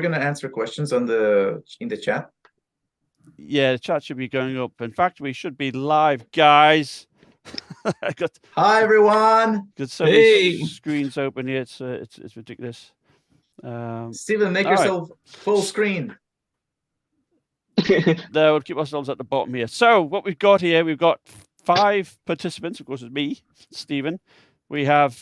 gonna answer questions on in the chat. Yeah, the chat should be going up. In fact, we should be live, guys. I got Hi everyone. Got so many screens open here. It's ridiculous. Steven, make yourself full screen. There, we'll keep ourselves at the bottom here. So what we've got here, we've got 5 participants. Of course, it's me, Stephen. We have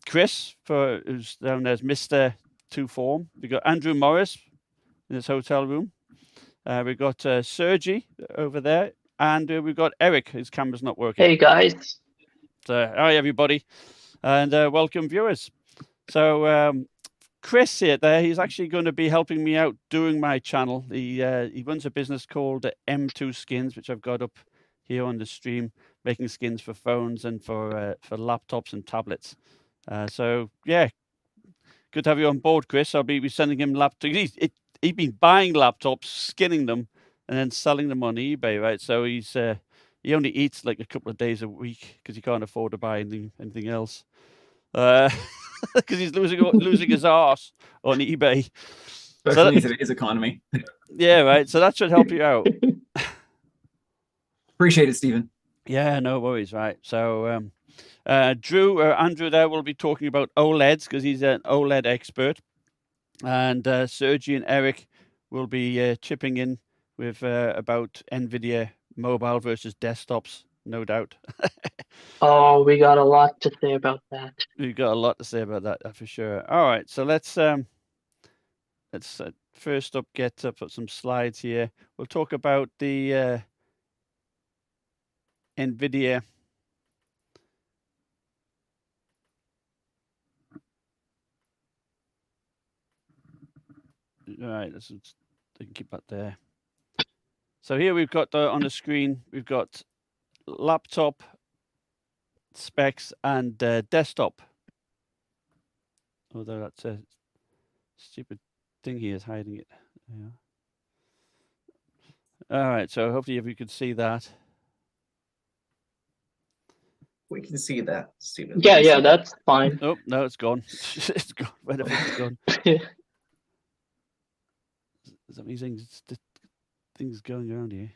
Chris, who's down there as Mr. Two Form. We've got Andrew Morris in his hotel room. We've got Sergi over there. And we've got Eric. His camera's not working. Hey, guys. So, hi, everybody. And welcome, viewers. So Chris here, he's actually going to be helping me out doing my channel. He runs a business called M2 Skins, which I've got up here on the stream, making skins for phones and for laptops and tablets. So yeah, good to have you on board, Chris. I'll be sending him laptops. He's been buying laptops, skinning them, and then selling them on eBay, right? So he only eats like a couple of days a week because he can't afford to buy anything else. Because he's losing his arse on eBay. Especially in today's economy. Yeah, right. So that should help you out. Appreciate it, Stephen. Yeah, no worries, right. So Andrew there will be talking about OLEDs because he's an OLED expert. And Sergi and Eric will be chipping in with about Nvidia mobile versus desktops, no doubt. Oh, we got a lot to say about that. We've got a lot to say about that for sure. All right, so let's first up put some slides here. We'll talk about the Nvidia. All right, let's keep that there. So here we've got on the screen, we've got laptop specs and desktop. Although that's a stupid thing here is hiding it. Yeah. All right, so hopefully if you could see that. We can see that, Stephen. Yeah, that's fine. Oh, no, it's gone. It's gone. Where the fuck it's gone? There's amazing things going around here.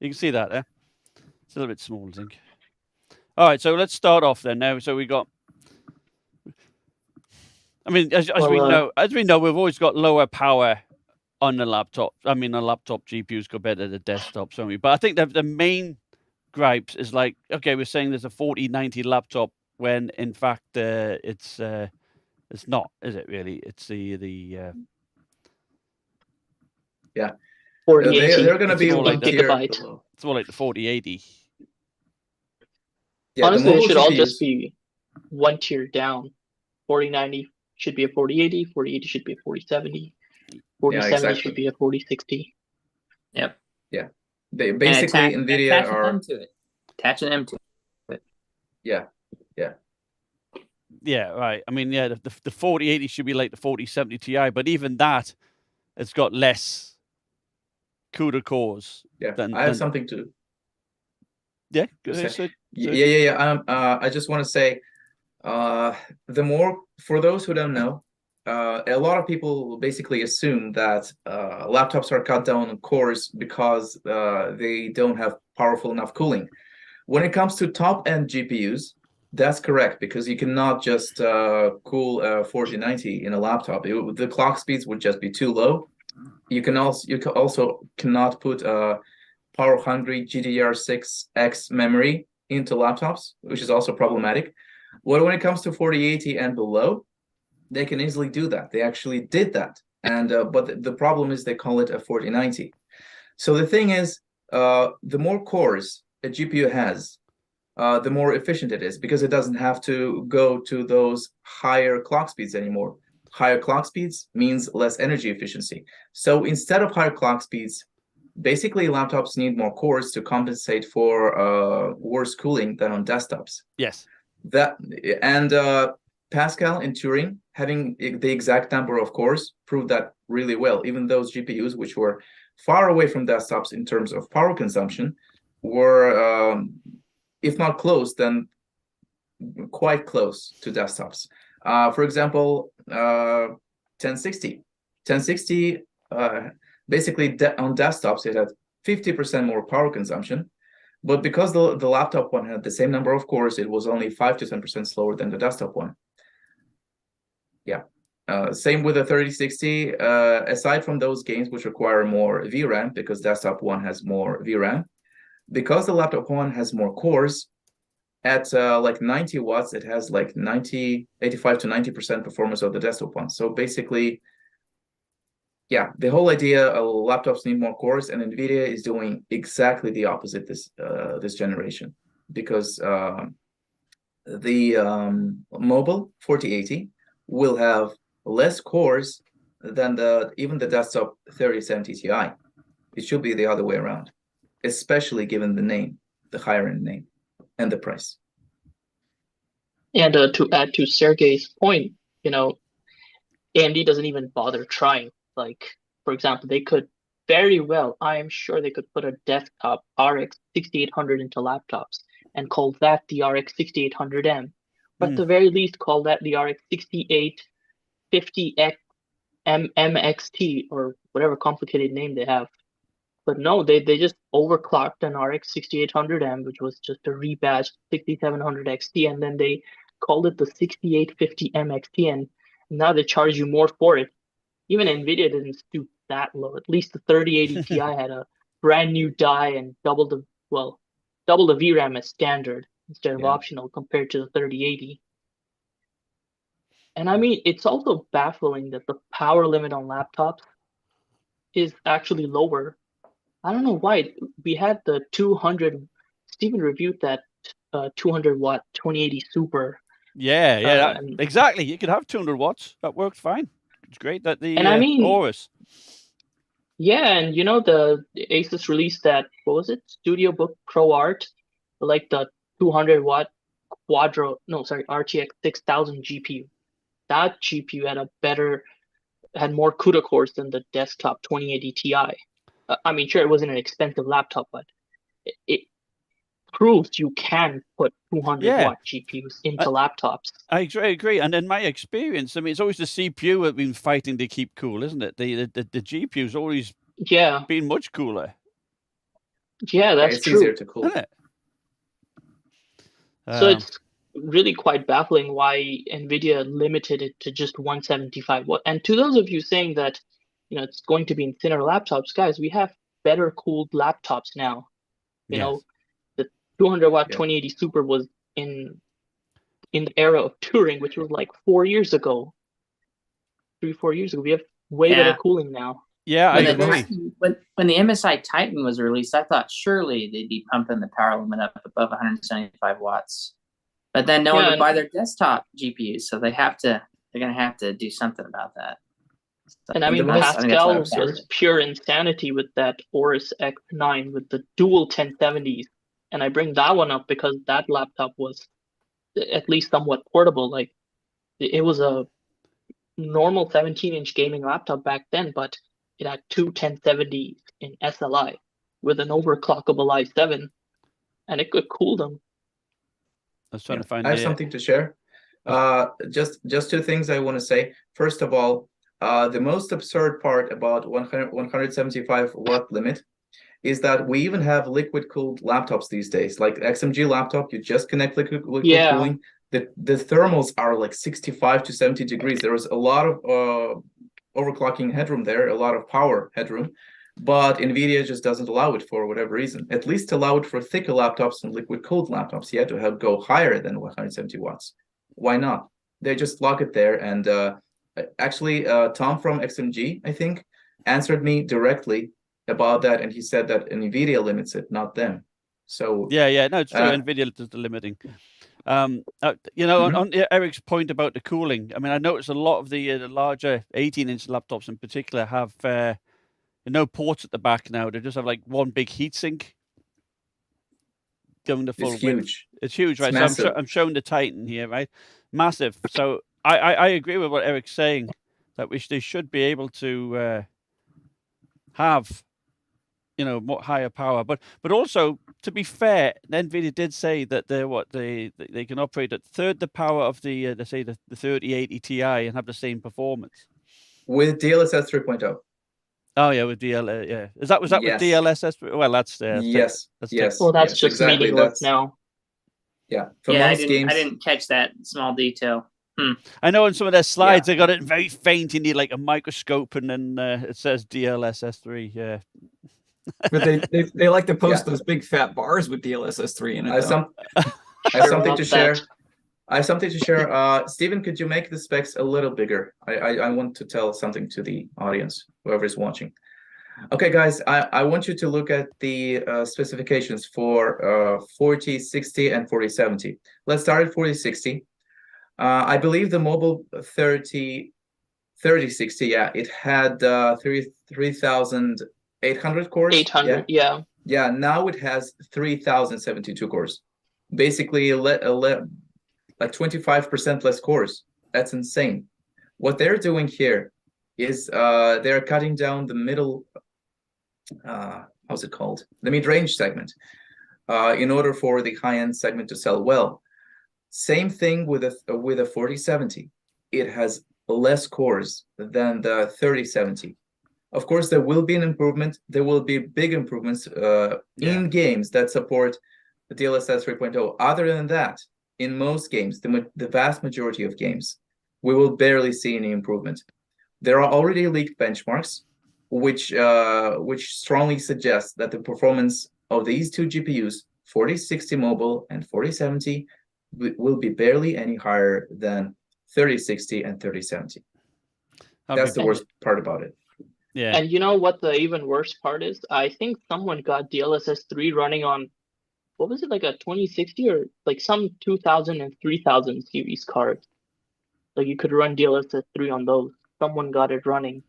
You can see that there. It's a little bit small, I think. All right, so let's start off then now. So we got, I mean, as we know, we've always got lower power on the laptop. I mean, the laptop GPUs compared to the desktops, don't we? But I think the main gripes is like, okay, we're saying there's a 4090 laptop when in fact it's not, is it really? It's the yeah. 4080. They're going to be like gigabyte. It's more like the 4080. Yeah, honestly, it should all just be one tier down. 4090 should be a 4080, 4080 should be a 4070, 4070 should be a 4060. Yep. Yeah. They basically Nvidia are attach an M to it. Yeah. Yeah. Yeah, right. I mean, yeah, the 4080 should be like the 4070 Ti, but even that, it's got less CUDA cores. Yeah, I have something to. Yeah, I just want to say, for those who don't know, a lot of people basically assume that laptops are cut down on cores because they don't have powerful enough cooling. When it comes to top-end GPUs, that's correct because you cannot just cool a 4090 in a laptop. The clock speeds would just be too low. You also cannot put a power-hungry GDDR6X memory into laptops, which is also problematic. When it comes to 4080 and below, they can easily do that. They actually did that, and but the problem is they call it a 4090. So the thing is, the more cores a GPU has, the more efficient it is because it doesn't have to go to those higher clock speeds anymore. Higher clock speeds means less energy efficiency. So instead of higher clock speeds, basically laptops need more cores to compensate for worse cooling than on desktops. Yes. Pascal and Turing having the exact number of cores proved that really well. Even those GPUs, which were far away from desktops in terms of power consumption, were, if not close, then quite close to desktops. For example, 1060 1060, basically on desktops, it had 50% more power consumption. But because the laptop one had the same number of cores, it was only 5 to 10% slower than the desktop one. Yeah. Same with the 3060. Aside from those games which require more VRAM, because desktop one has more VRAM, because the laptop one has more cores, at like 90 watts, it has like 85 to 90% performance of the desktop one. So basically, yeah, the whole idea laptops need more cores, and Nvidia is doing exactly the opposite this generation, because the mobile 4080 will have less cores than even the desktop 3070 Ti. It should be the other way around, especially given the name, the higher end name, and the price. And to add to Sergey's point, AMD doesn't even bother trying. Like, for example, they could very well, I am sure they could put a desktop RX 6800 into laptops and call that the RX 6800M. But at the very least, call that the RX 6850X MXT or whatever complicated name they have. But no, they just overclocked an RX 6800M, which was just a rebadged 6700 XT, and then they called it the 6850 MXT, and now they charge you more for it. Even Nvidia didn't stoop that low. At least the 3080 Ti had a brand new die and double the VRAM as standard instead of optional compared to the 3080. And I mean, it's also baffling that the power limit on laptops is actually lower. I don't know why. We had the 200. Stephen reviewed that 200 watt 2080 Super. Yeah, exactly. You could have 200 watts. That worked fine. It's great that the I mean, Aorus. Yeah, and the ASUS released that, what was it? Studio Book Pro Art, like the 200 watt RTX 6000 GPU. That GPU had more CUDA cores than the desktop 2080 Ti. I mean, sure, it wasn't an expensive laptop, but it proves you can put 200 watt GPUs into laptops. I agree. And in my experience, I mean, it's always the CPU that's been fighting to keep cool, isn't it? The GPU's always been much cooler. Yeah, that's it's true. Easier to cool. Isn't it? So it's really quite baffling why Nvidia limited it to just 175 watt. And to those of you saying that, it's going to be in thinner laptops, guys, we have better cooled laptops now. You know, the 200 watt 2080 Super was in the era of Turing, which was like 4 years ago. 3-4 years ago. We have way better cooling now. Yeah, I agree. When the MSI Titan was released, I thought surely they'd be pumping the power limit up above 175 watts. But then no one would buy their desktop GPUs, so they're going to have to do something about that. So, and I mean, Pascal was pure insanity with that Aorus X9 with the dual 1070s. And I bring that one up because that laptop was at least somewhat portable. Like, it was a normal 17-inch gaming laptop back then, but it had two 1070s in SLI with an overclockable i7, and it could cool them. I was trying to find. I have something to share. Just two things I want to say. First of all, the most absurd part about 175 watt limit is that we even have liquid cooled laptops these days. Like XMG laptop, you just connect liquid cooling. The thermals are like 65 to 70 degrees. There is a lot of overclocking headroom there, a lot of power headroom, but Nvidia just doesn't allow it for whatever reason. At least allow it for thicker laptops and liquid cooled laptops. You have to go higher than 170 watts. Why not? They just lock it there. And actually, Tom from XMG, I think, answered me directly about that, and he said that Nvidia limits it, not them. So no, it's true. Nvidia does the limiting. On Eric's point about the cooling, I mean, I noticed a lot of the larger 18-inch laptops in particular have no ports at the back now. They just have like one big heatsink going the full width. Huge. It's huge, right? It's so I'm showing the Titan here, right? Massive. So I agree with what Eric's saying, that they should be able to have more higher power, but also, to be fair, Nvidia did say that they can operate at third the power of the 3080 Ti and have the same performance. with DLSS 3.0. Oh yeah, with DL, yeah. Was that Yes. with DLSS? Well, that's Yes, that's yes. Well, that's yes, just exactly. meaningless now. Yeah, for Yeah, most games. I didn't catch that small detail. I know in some of their slides Yeah. they got it very faint. You need like a microscope, and then it says DLSS3. Yeah. But they like to post Yeah. those big fat bars with DLSS3 in it. I have Though. something to about share. that. I have something to share. Stephen, could you make the specs a little bigger? I want to tell something to the audience, whoever is watching. Okay, guys, I want you to look at the specifications for 4060 and 4070. Let's start at 4060. I believe the mobile 3060, yeah, it had 3,800 cores. 800, yeah. Yeah, now it has 3,072 cores. Basically, like 25% less cores. That's insane. What they're doing here is they're cutting down the middle, how's it called? The mid-range segment, in order for the high-end segment to sell well. Same thing with a 4070. It has less cores than the 3070. Of course, there will be an improvement. There will be big improvements in games that support the DLSS 3.0. Other than that, in most games, the vast majority of games, we will barely see any improvement. There are already leaked benchmarks, which strongly suggest that the performance of these two GPUs, 4060 mobile and 4070, will be barely any higher than 3060 and 3070. That's the worst part about it. Yeah. And you know what the even worse part is? I think someone got DLSS 3 running on, what was it, like a 2060 or like some 2000 and 3000 series cards. Like you could run DLSS 3 on those. Someone got it running.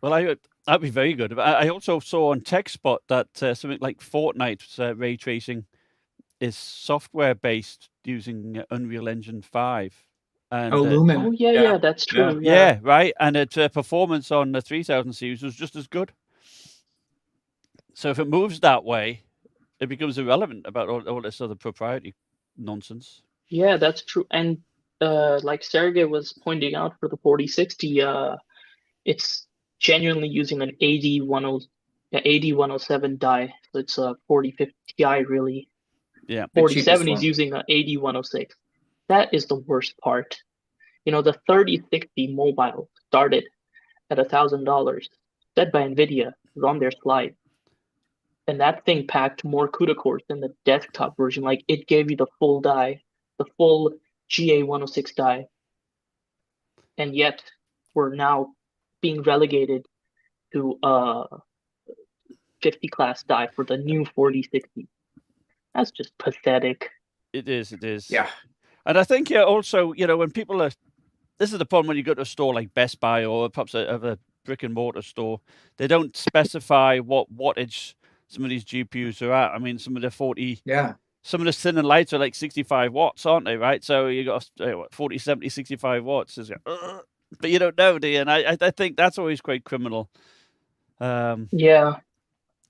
Well, that'd be very good. I also saw on TechSpot that something like Fortnite's ray tracing is software based using Unreal Engine 5. And, Lumen. Oh yeah, that's true. Yeah, right. And its performance on the 3000 series was just as good. So if it moves that way, it becomes irrelevant about all this other proprietary nonsense. Yeah, that's true. And like Sergey was pointing out for the 4060, it's genuinely using an 80-107 die. So it's a 4050 Ti really. Yeah. 4070 is using an 80-106. That is the worst part. You know, the 3060 mobile started at $1,000, said by Nvidia, was on their slide. And that thing packed more CUDA cores than the desktop version. Like it gave you the full die, the full GA106 die. And yet we're now being relegated to 50 class die for the new 4060. That's just pathetic. It is. Yeah. And I think also, when people are, this is the problem when you go to a store like Best Buy or perhaps a brick and mortar store, they don't specify what wattage some of these GPUs are at. I mean, some of the 40, some of the thin and lights are like 65 watts, aren't they? Right. So you got 40, 70, 65 watts. But you don't know, do you? And I think that's always quite criminal. Yeah.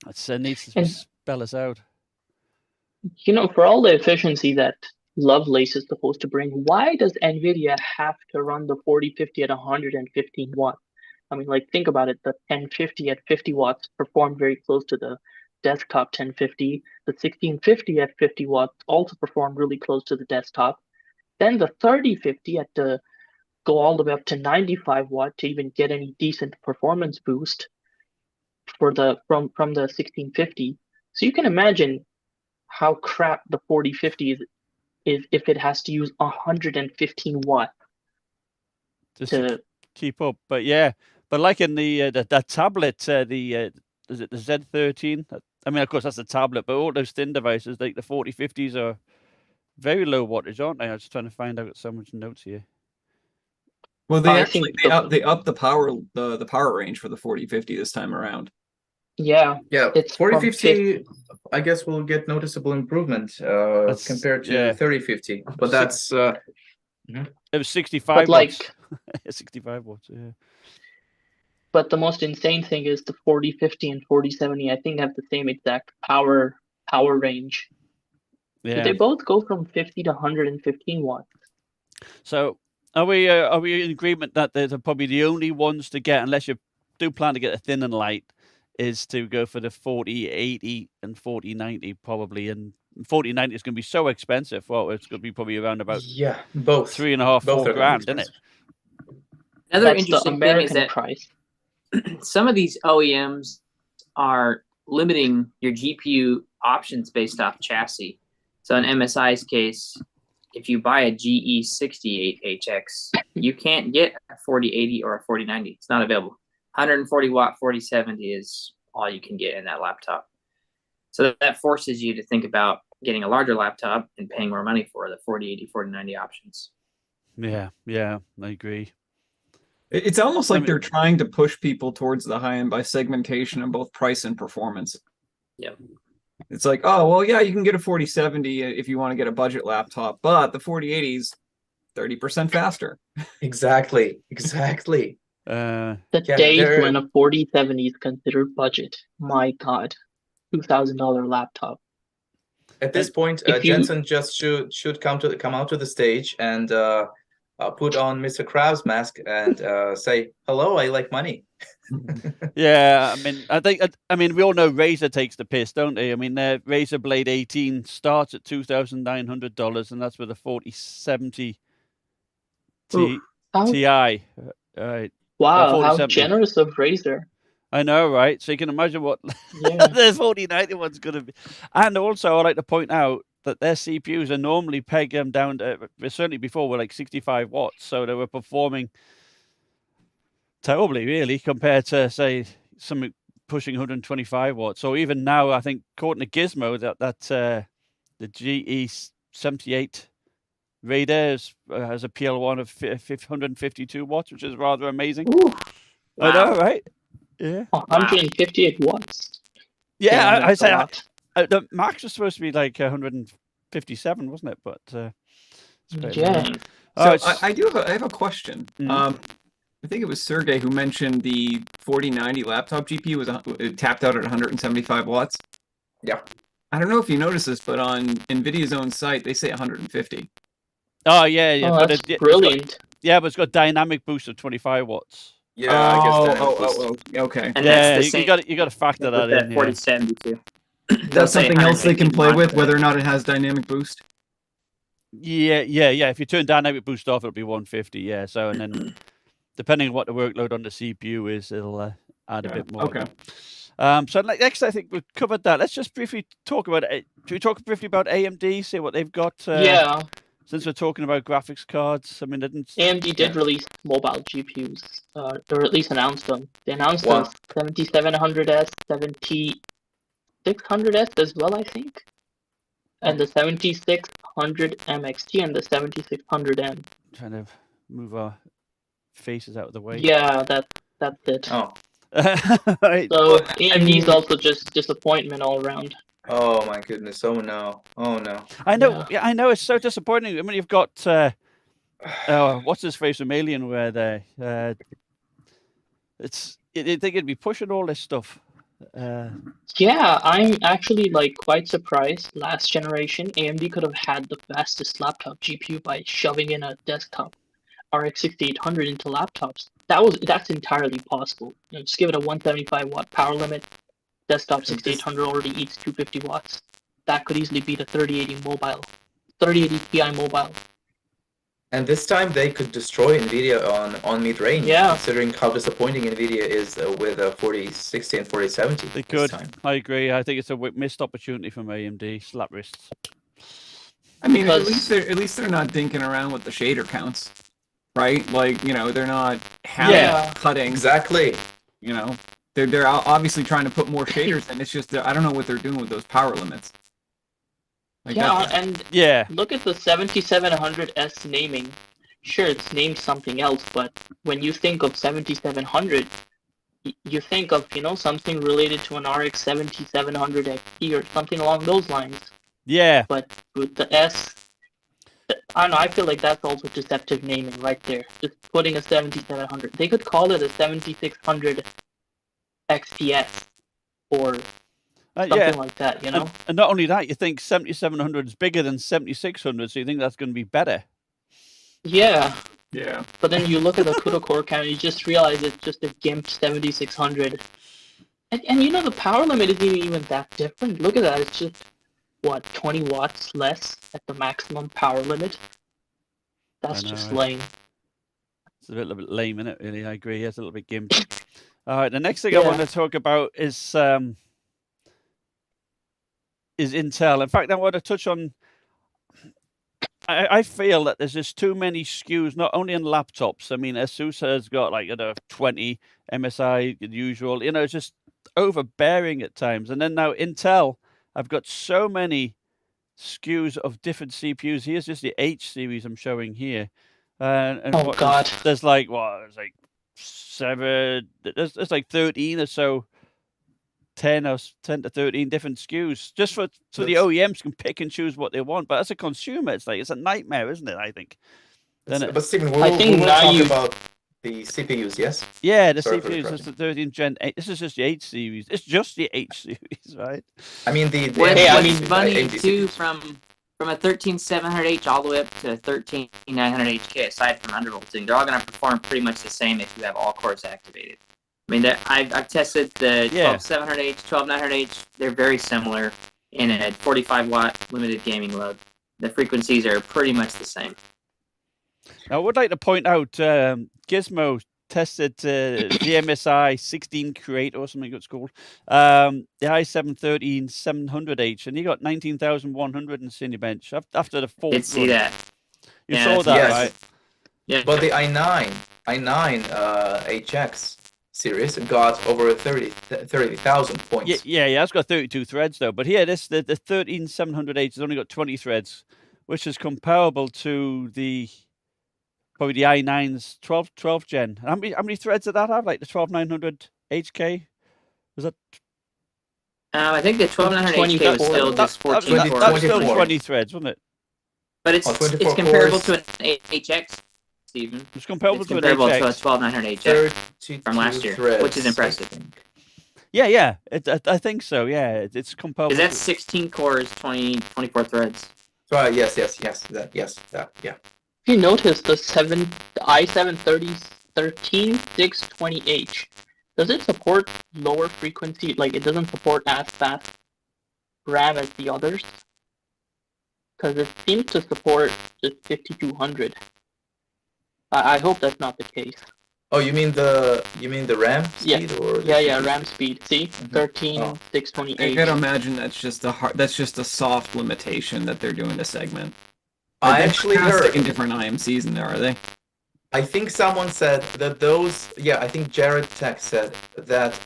It needs to spell us out. For all the efficiency that Lovelace is supposed to bring, why does Nvidia have to run the 4050 at 115 watts? I mean, like, think about it. The 1050 at 50 watts performed very close to the desktop 1050. The 1650 at 50 watts also performed really close to the desktop. Then the 3050 had to go all the way up to 95 watt to even get any decent performance boost for the from the 1650. So you can imagine how crap the 4050 is if it has to use 115 watts to keep up. But yeah, but like in the tablet, is it the Z13? I mean, of course that's a tablet, but all those thin devices, like the 4050s, are very low wattage, aren't they? I was just trying to find out so much notes here. Well, they upped the power range for the 4050 this time around. Yeah. It's 4050. I guess will get noticeable improvement compared to 3050, but that's it was 65 watts. 65 watts. Yeah. But the most insane thing is the 4050 and 4070. I think have the same exact power range. Yeah. So they both go from 50 to 115 watts. So Are we in agreement that they're probably the only ones to get, unless you do plan to get a thin and light, is to go for the 4080 and 4090 probably, and 4090 is going to be so expensive. Well, it's going to be probably around about both $3.5, both $4 grand, isn't it? Another That's the interesting thing is American that price. some of these OEMs are limiting your GPU options based off chassis. So in MSI's case, if you buy a GE68HX, you can't get a 4080 or a 4090. It's not available. 140 watt 4070 is all you can get in that laptop. So that forces you to think about getting a larger laptop and paying more money for the 4080, 4090 options. Yeah, I agree. It's almost like they're trying to push people towards the high end by segmentation of both price and performance. Yep. It's like, oh, well, yeah, you can get a 4070 if you want to get a budget laptop, but the 4080's 30% faster. Exactly. The days when a 4070 is considered budget. My God, $2,000 laptop. At this point, Jensen just should come out to the stage and put on Mr. Krabs' mask and say, "Hello, I like money." Yeah, I mean, we all know Razer takes the piss, don't they? I mean, their Razer Blade 18 starts at $2,900, and that's with a 4070 Ti. Right. Wow, how generous of Razer. I know, right? So you can imagine what the 4090 one's going to be. And also, I like to point out that their CPUs are normally pegged down to, certainly before, were like 65 watts. So they were performing terribly, really, compared to, say, something pushing 125 watts. So even now, I think, according to Gizmo, that the GE78 Radar has a PL1 of 152 watts, which is rather amazing. Ooh, I know, right? Yeah. 158 watts. Yeah, I say the max was supposed to be like 157, wasn't it? But yeah. So I have a question. Mm-hmm. I think it was Sergey who mentioned the 4090 laptop GPU was tapped out at 175 watts. Yeah. I don't know if you noticed this, but on Nvidia's own site, they say 150. Oh, yeah. Oh, that's brilliant. But it's got dynamic boost of 25 watts. Yeah, I guess okay. And yeah, you got to factor that in. 4070 too. That's something else they can play with, whether or not it has dynamic boost. Yeah. If you turn dynamic boost off, it'll be 150. Yeah. So, and then depending on what the workload on the CPU is, it'll add a bit more. Okay. So next, I think we've covered that. Let's just briefly talk about it. Should we talk briefly about AMD? See what they've got. Yeah. Since we're talking about graphics cards, I mean, AMD did release mobile GPUs, or at least announced them. They announced the 7700S, 7600S as well, I think, and the 7600 MXT and the 7600M. Trying to move our faces out of the way. Yeah, that's it. Oh. Right. So AMD's also just disappointment all around. Oh my goodness! Oh no! I know. Yeah, I know. It's so disappointing. I mean, you've got what's his face from Alienware there. They could be pushing all this stuff. Yeah, I'm actually quite surprised. Last generation, AMD could have had the fastest laptop GPU by shoving in a desktop RX 6800 into laptops. That's entirely possible. Just give it a 175 watt power limit. Desktop 6800 already eats 250 watts. That could easily beat a 3080 Ti mobile. And this time they could destroy Nvidia on mid-range, considering how disappointing Nvidia is with a 4060 and 4070. They could. I agree. I think it's a missed opportunity from AMD. Slap wrists. I mean, at least they're not dinking around with the shader counts, right? They're not cutting. Exactly. They're obviously trying to put more shaders in. It's just I don't know what they're doing with those power limits. Look at the 7700S naming. Sure, it's named something else, but when you think of 7700, you think of something related to an RX 7700 XT or something along those lines. Yeah. But with the S, I don't know. I feel like that's also deceptive naming right there. Just putting a 7700. They could call it a 7600. XPS or something like that, And not only that, you think 7700 is bigger than 7600, so you think that's going to be better. Yeah. Yeah. But then you look at the CUDA core count and you just realize it's just a GIMP 7600. And you know, the power limit isn't even that different. Look at that. It's just, what, 20 watts less at the maximum power limit? That's just lame. It's a little bit lame, isn't it, really? I agree. It's a little bit gimp. All right, the next thing I want to talk about is Intel. In fact, I want to touch on... I feel that there's just too many SKUs, not only in laptops. I mean, ASUS has got like 20, MSI, the usual. You know, it's just overbearing at times. And then now Intel, I've got so many SKUs of different CPUs. Here's just the H series I'm showing here. And oh God, there's like there's like 7. There's like 13 or so. 10 to 13 different SKUs just so the OEMs can pick and choose what they want. But as a consumer, it's a nightmare, isn't it? I think. But Stephen, we will talk about the CPUs, yes? Yeah, the CPUs. This is the 13th Gen 8. This is just the H series. It's just the H series, right? I mean what's funny too, from a 13700H all the way up to a 13900HK, aside from undervolting, they're all going to perform pretty much the same if you have all cores activated. I mean, I've tested the 12700H, 12900H. They're very similar in a 45-watt limited gaming load. The frequencies are pretty much the same. Now, I would like to point out Gizmo tested the MSI 16 Create or something it's called, the i7-13700H, and he got 19,100 in Cinebench after the 4th. Did see that? You saw that, right? Yeah. But the i9 HX series got over 30,000 points. Yeah, it's got 32 threads though. But here, the 13700H has only got 20 threads, which is comparable to probably the i9's 12 gen. How many threads did that have? Like the 12900 HK? Was that? I think the 12900 HK was still just 14 cores. That was still 20 threads, wasn't it? But it's comparable to an HX. Steven. It's comparable to a 12900 HX from last year, which is impressive. Yeah, I think so. Yeah, it's comparable. Is that 16 cores, 24 threads? Right. Yes. Yeah. If you notice the i7-13620H, does it support lower frequency? Like it doesn't support as fast RAM as the others? Because it seems to support just 5200. I hope that's not the case. Oh, you mean the RAM speed? Yeah, RAM speed. See, 13620H. I gotta imagine that's just a soft limitation that they're doing to segment. I actually heard in different IMCs in there, are they? I think someone said that those. Yeah, I think Jared Tech said that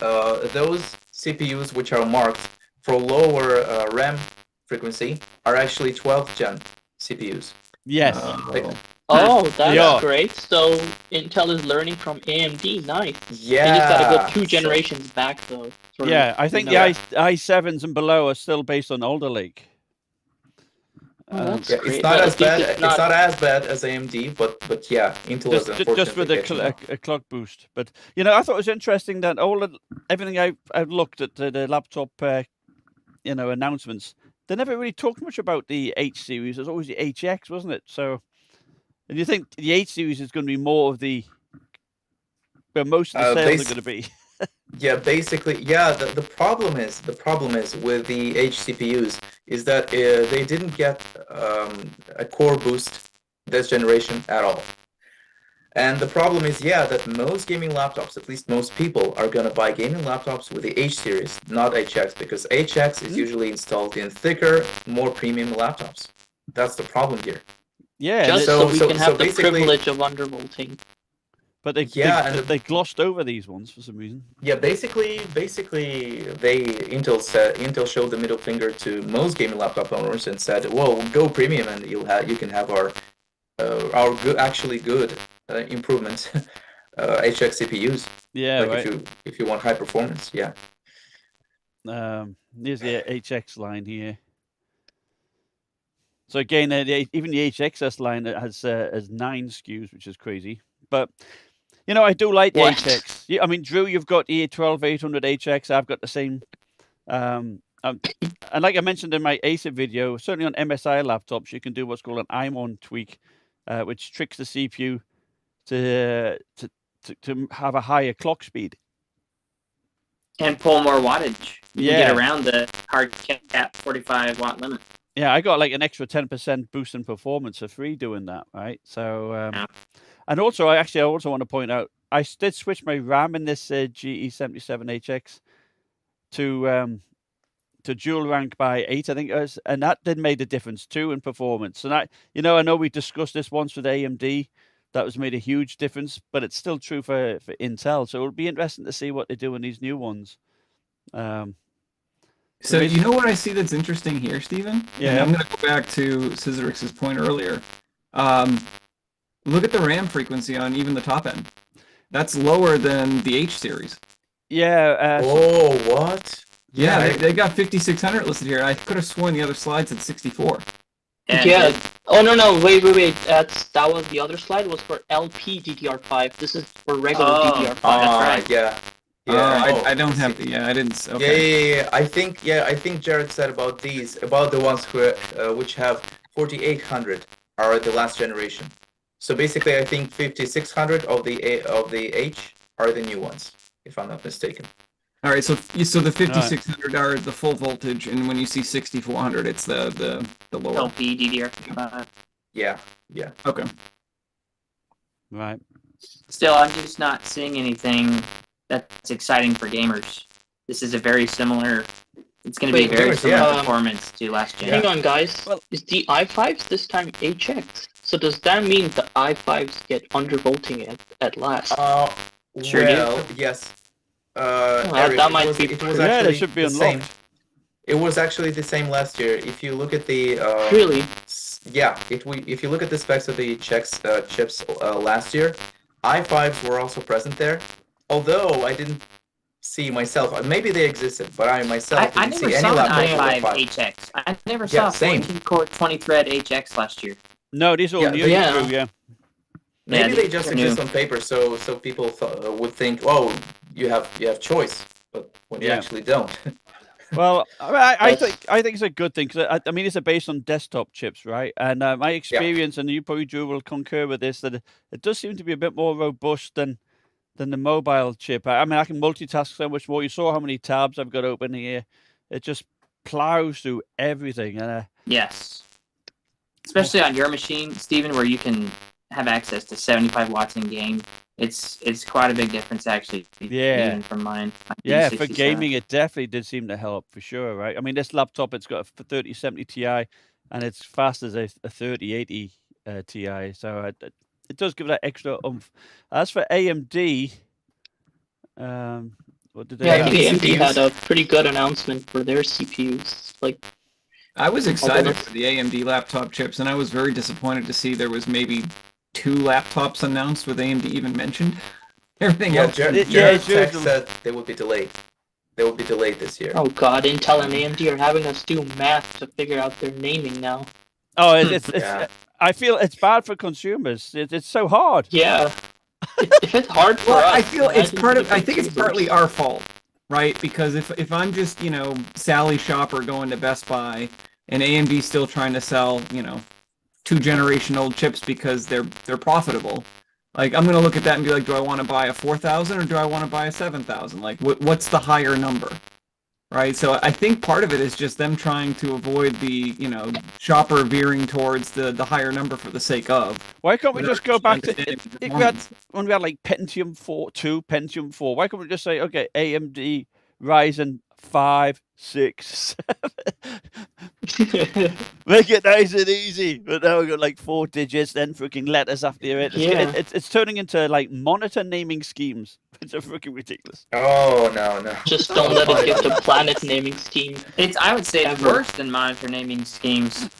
those CPUs which are marked for lower RAM frequency are actually 12th gen CPUs. Yes. That's great. So Intel is learning from AMD. Nice. Yeah. They just gotta go 2 generations back, though. I think the i7s and below are still based on Alder Lake. It's not as bad. It's not as bad as AMD, but yeah, Intel is unfortunately just with a clock boost. But I thought it was interesting that everything I've looked at the laptop, announcements. They never really talked much about the H series. There's always the HX, wasn't it? So, and you think the H series is going to be more of where most of the sales are going to be? Yeah, basically, yeah. The problem is with the H CPUs is that they didn't get a core boost this generation at all. And the problem is, that most gaming laptops, at least most people, are going to buy gaming laptops with the H series, not HX, because HX is usually installed in thicker, more premium laptops. That's the problem here. Yeah, just so we can have the privilege of undervolting. But they glossed over these ones for some reason. Yeah, basically, Intel showed the middle finger to most gaming laptop owners and said, "Well, go premium, and you can have our good improvements, HX CPUs." Yeah, like right. if you want high performance, yeah. Here's the HX line here. So again, even the HXS line has 9 SKUs, which is crazy. But I do like the HX. I mean, Drew, you've got the 12800 HX. I've got the same. And like I mentioned in my ASIC video, certainly on MSI laptops, you can do what's called an IMON tweak, which tricks the CPU to have a higher clock speed and pull more wattage. You Yeah. can get around the hard cap 45 watt limit. Yeah, I got like an extra 10% boost in performance for free doing that, right? So, Yeah. and also, I also want to point out, I did switch my RAM in this GE77HX to dual rank by 8, I think it was, and that did make a difference too in performance. And I know we discussed this once with AMD, that was made a huge difference, but it's still true for Intel. So it'll be interesting to see what they do in these new ones. So you know what I see that's interesting here, Stephen? Yeah. And I'm going to go back to Scissorix's point earlier. Look at the RAM frequency on even the top end. That's lower than the H series. Yeah. Oh, what? Yeah, they got 5600 listed here. I could have sworn the other slide said 64. Yeah. Oh no, wait. That was the other slide was for LP DDR5. This is for regular DDR5. That's right. Yeah. I don't have the. Yeah, I didn't. Okay. Yeah. I think Jared said about the ones who which have 4800 are the last generation. So basically, I think 5600 of the H are the new ones, if I'm not mistaken. All right, so the 5600 are the full voltage, and when you see 6400, it's the lower. LP DDR5. Yeah. Okay. Right. Still, I'm just not seeing anything that's exciting for gamers. This is a very similar. It's going to be very similar performance to last gen. Hang on, guys. Is the i5s this time HX? So does that mean the i5s get undervolting at last? Sure well, yes. Eric, that might be. Yeah, they should be unlocked. It was actually the same last year. If you look at the really, yeah, if you look at the specs of the chips last year, i5s were also present there. Although I didn't see myself, maybe they existed, but I myself didn't see any laptop an i5 HX. I never saw a 14-core 20-thread HX last year. No, these are all new. Yeah. Maybe they just exist on paper, so people would think, oh, you have choice, but when you actually don't. Well, I think it's a good thing because I mean it's based on desktop chips, right? And my experience, and you probably Drew will concur with this, that it does seem to be a bit more robust than the mobile chip. I mean, I can multitask so much more. You saw how many tabs I've got open here. It just plows through everything. Yes, especially on your machine, Stephen, where you can have access to 75 watts in game. It's quite a big difference, actually. Even from mine. Yeah, for gaming, it definitely did seem to help for sure, right? I mean, this laptop, it's got a 3070 Ti, and it's fast as a 3080 Ti, so it does give that extra oomph. As for AMD, what did they? Yeah, I think AMD had a pretty good announcement for their CPUs. Like, I was excited for the AMD laptop chips, and I was very disappointed to see there was maybe 2 laptops announced with AMD even mentioned. Everything else. Jared said they would be delayed. They will be delayed this year. Oh God, Intel and AMD are having us do math to figure out their naming now. Oh, it's I feel it's bad for consumers. It's so hard. Yeah. If it's hard for us, I feel it's I think it's partly our fault, right? Because if I'm just, Sally Shopper going to Best Buy and AMD's still trying to sell, 2-generation-old chips because they're profitable, like I'm gonna look at that and be like, do I want to buy a 4000 or do I want to buy a 7000? Like, what's the higher number, right? So I think part of it is just them trying to avoid the shopper veering towards the higher number for the sake of. Why can't we just go back to when we had like Pentium 2, Pentium 4? Why can't we just say, okay, AMD Ryzen 5, 6, 7. Make it nice and easy. But now we've got like 4 digits, then freaking letters after it. It's turning into like monitor naming schemes. It's freaking ridiculous. Oh no. Just don't let it get to planet naming scheme. I would say it's worse than monitor naming schemes.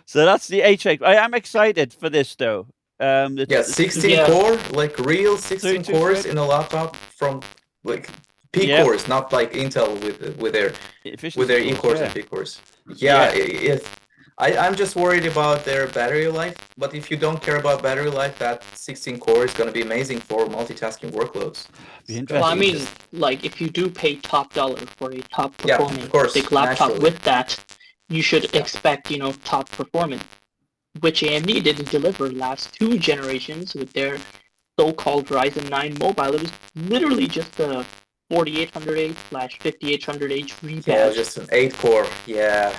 So that's the HX. I am excited for this though. 16 core, like real 16 cores in a laptop from like P cores, not like Intel with their E cores and P cores. I'm just worried about their battery life. But if you don't care about battery life, that 16 core is going to be amazing for multitasking workloads. Well, I mean, like if you do pay top dollar for a top performing of course, big laptop with that, you should expect top performance. which AMD didn't deliver last 2 generations with their so-called Ryzen 9 mobile. It was literally just a 4800H/5800H rebadge. Yeah, just an 8-core. Yeah.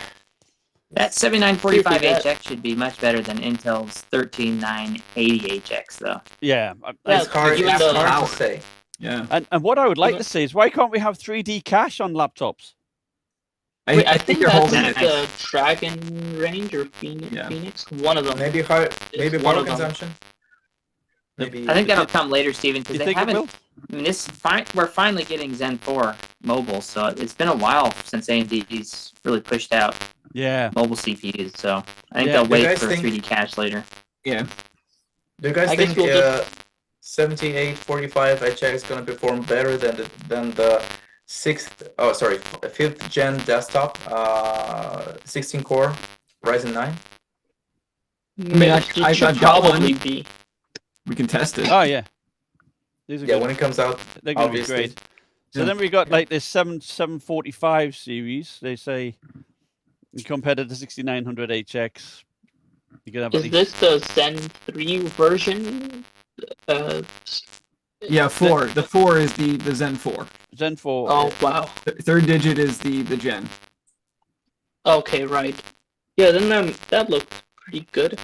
That 7945HX should be much better than Intel's 13980HX, though. Yeah, It's hard to say. Yeah. and what I would like to see is why can't we have 3D cache on laptops? I think you're that's holding it. the Dragon Range or Phoenix, one of them. Maybe one power of them. consumption. Maybe. I think that'll come later, Steven, because You they think it haven't. will? I mean, we're finally getting Zen 4 mobile, so it's been a while since AMD's really pushed out Yeah. mobile CPUs. So I think Yeah. they'll Do you wait guys for think- 3D cache later. Yeah. Do you guys I guess think we'll 7845HX is going to perform better than the fifth gen desktop 16 core Ryzen 9? mean, It I've should got one. probably be. We can test it. Oh yeah. These are Yeah, good. when it comes out, They're going to be obviously. great. So Yeah. then we got like this 745 series. They say compared to the 6900HX, you can have at Is least this the Zen 3 version? Yeah, 4. The 4 is the Zen 4. Zen 4. Oh wow. Third digit is the gen. Okay, right. Yeah, then that looks pretty good.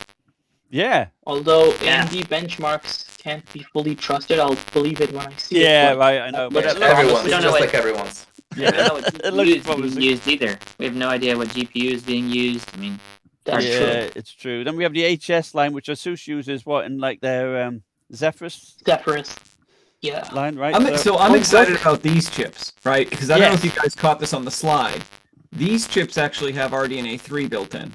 Yeah. Although Yeah. AMD benchmarks can't be fully trusted, I'll believe it when I see Yeah, it. right. I know. But Yeah, it looks, Everyone's, we don't know just what- like everyone's. We don't know what it GPU looks is being promising. used either. We have no idea what GPU is being used. I mean, That's yeah, true. it's true. Then we have the HS line, which ASUS uses what in like their Zephyrus Zephyrus. Yeah. line, right? I'm Oh, excited about these chips, right? Because I don't know if Yes. you guys caught this on the slide. These chips actually have RDNA 3 built in.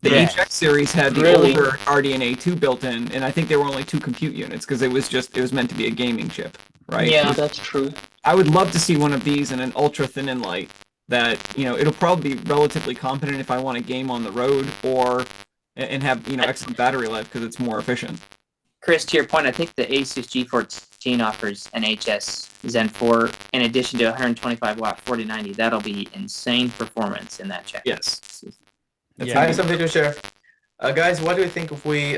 The Yeah. HX series had the Really? older RDNA 2 built in, and I think there were only 2 compute units because it was meant to be a gaming chip, right? Yeah, that's true. I would love to see one of these in an ultra thin and light that, it'll probably be relatively competent if I want to game on the road and have, excellent battery life because it's more efficient. Chris, to your point, I think the ASUS G14 offers an HS Zen 4 in addition to 125 watt 4090. That'll be insane performance in that chip. Yes. I Yeah. have something to share. Guys, what do you think if we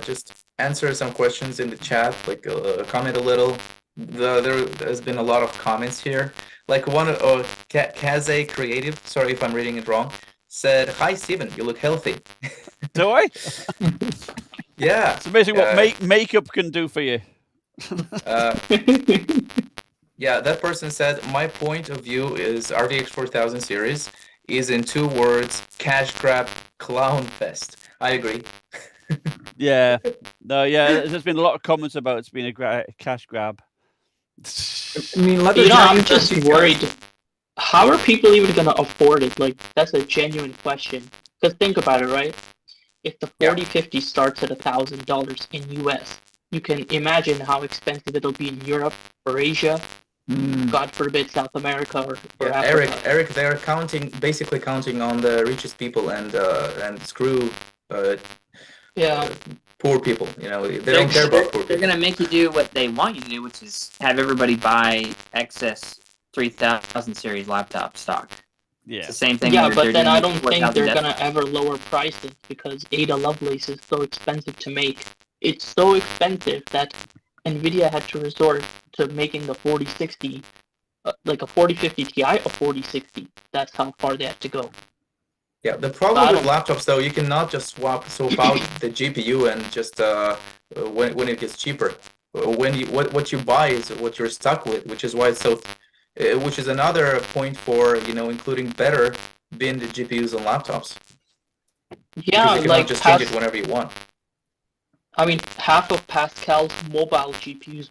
just answer some questions in the chat, like comment a little? There has been a lot of comments here. Like one, Kaze Creative, sorry if I'm reading it wrong, said, "Hi, Steven, you look healthy." Do I? Yeah. It's amazing what makeup can do for you. Yeah, that person said, "My point of view is RTX 4000 series is in 2 words, cash grab clown fest." I agree. Yeah. No, yeah, there's been a lot of comments about it's been a cash grab. I mean, let the I'm giants just see worried. How are people even going to afford it? Like, that's a genuine question. Because think about it, right? If the 4050 starts at $1,000 in US, you can imagine how expensive it'll be in Europe or Asia. God forbid South America or Africa. Eric, they're basically counting on the richest people and screw poor people. They don't care about poor They're people. going to make you do what they want you to do, which is have everybody buy excess 3000 series laptop stock. Yeah. It's the same thing. Yeah, they're but then doing I with don't think 4000 they're desktop. going to ever lower prices because Ada Lovelace is so expensive to make. It's so expensive that Nvidia had to resort to making the 4060, like a 4050 Ti, a 4060. That's how far they had to go. Yeah, the problem with laptops though, you cannot just swap out the GPU and just when it gets cheaper. What you buy is what you're stuck with, which is why it's so. Which is another point for including better binned GPUs on laptops. Yeah, Because you cannot like just change it whenever you want. I mean, half of Pascal's mobile GPUs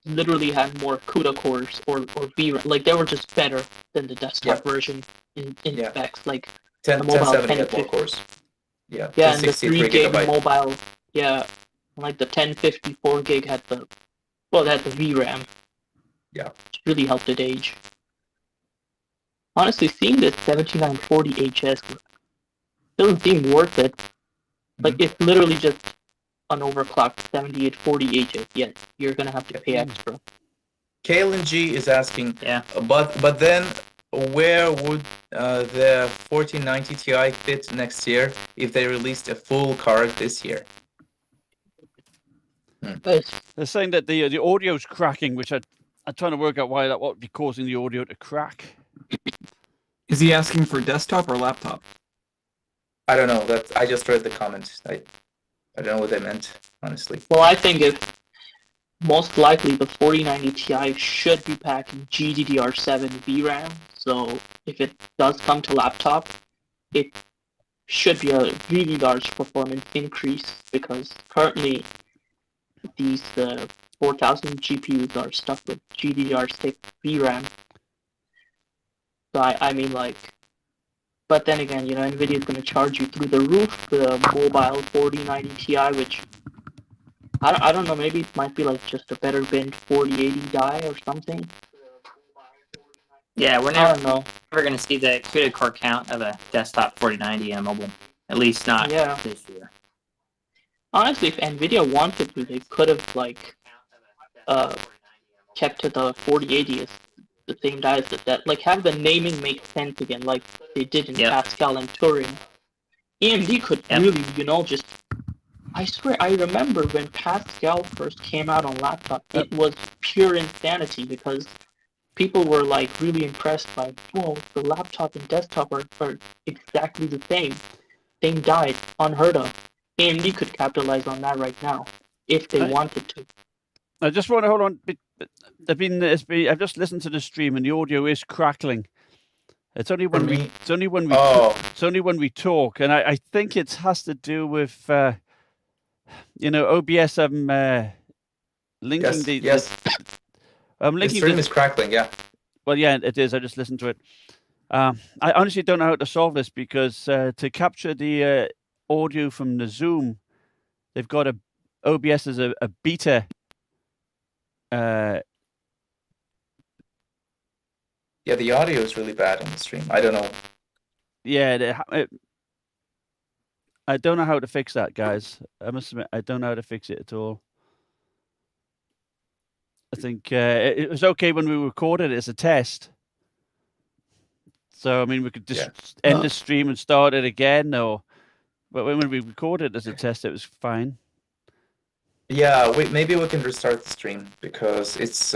literally had more CUDA cores or VRAM. Like they were just better than the desktop version in specs. Like 1070 had more cores. Yeah. Yeah, and the 63 3 gig gigabyte. mobile. Yeah, like the 1054 gig had the VRAM. Yeah. Which really helped it age. Honestly, seeing this 7940 HS doesn't seem worth it. Like it's literally just an overclocked 7840 HS. Yes, you're gonna have to pay extra. KLNG is asking, Yeah. but then where would the 1490 Ti fit next year if they released a full card this year. They're saying that the audio's cracking, which I'm trying to work out why that would be causing the audio to crack. Is he asking for desktop or laptop? I don't know. I just read the comment. I don't know what they meant, honestly. Well, I think most likely the 4090 Ti should be packing GDDR7 VRAM. So if it does come to laptop, it should be a really large performance increase, because currently these 4000 GPUs are stuck with GDDR6 VRAM. So I mean, like, but then again, you know, Nvidia is going to charge you through the roof the mobile 4090 Ti, which I don't know, maybe it might be like just a better binned 4080 die or something. Yeah, we're I don't know. never going to see the CUDA core count of a desktop 4090 in a mobile. At least not this year. Honestly, if Nvidia wanted to, they could have like kept to the 4080 as the same die as that. Like, have the naming make sense again, like they did in Pascal and Turing. AMD could really, you know, just. I swear, I remember when Pascal first came out on laptop, it was pure insanity, because people were like really impressed by, whoa, the laptop and desktop are exactly the same. Same die, unheard of. AMD could capitalize on that right now, if they wanted to. I just want to hold on. I've just listened to the stream and the audio is crackling. It's only when we talk, and I think it has to do with you know, OBS. I'm linking I'm linking. The stream is crackling. Yeah. Well, yeah, it is. I just listened to it. I honestly don't know how to solve this, because to capture the audio from the Zoom, they've got OBS as a beta. Yeah, the audio is really bad on the stream. I don't know. Yeah, I don't know how to fix that, guys. I must admit, I don't know how to fix it at all. I think it was okay when we recorded it as a test. So, I mean, we could just end the stream and start it again, but when we recorded it as a test, it was fine. Yeah, maybe we can restart the stream, because it's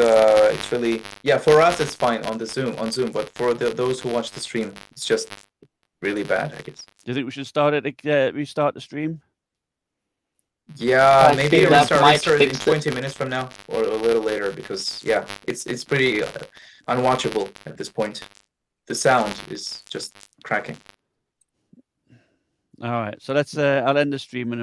really, for us it's fine on Zoom, but for those who watch the stream, it's just really bad, I guess. Do you think we should restart the stream? Yeah, maybe restart in 20 minutes from now, or a little later, because it's pretty unwatchable at this point. The sound is just cracking. All right, so let's. I'll end the stream and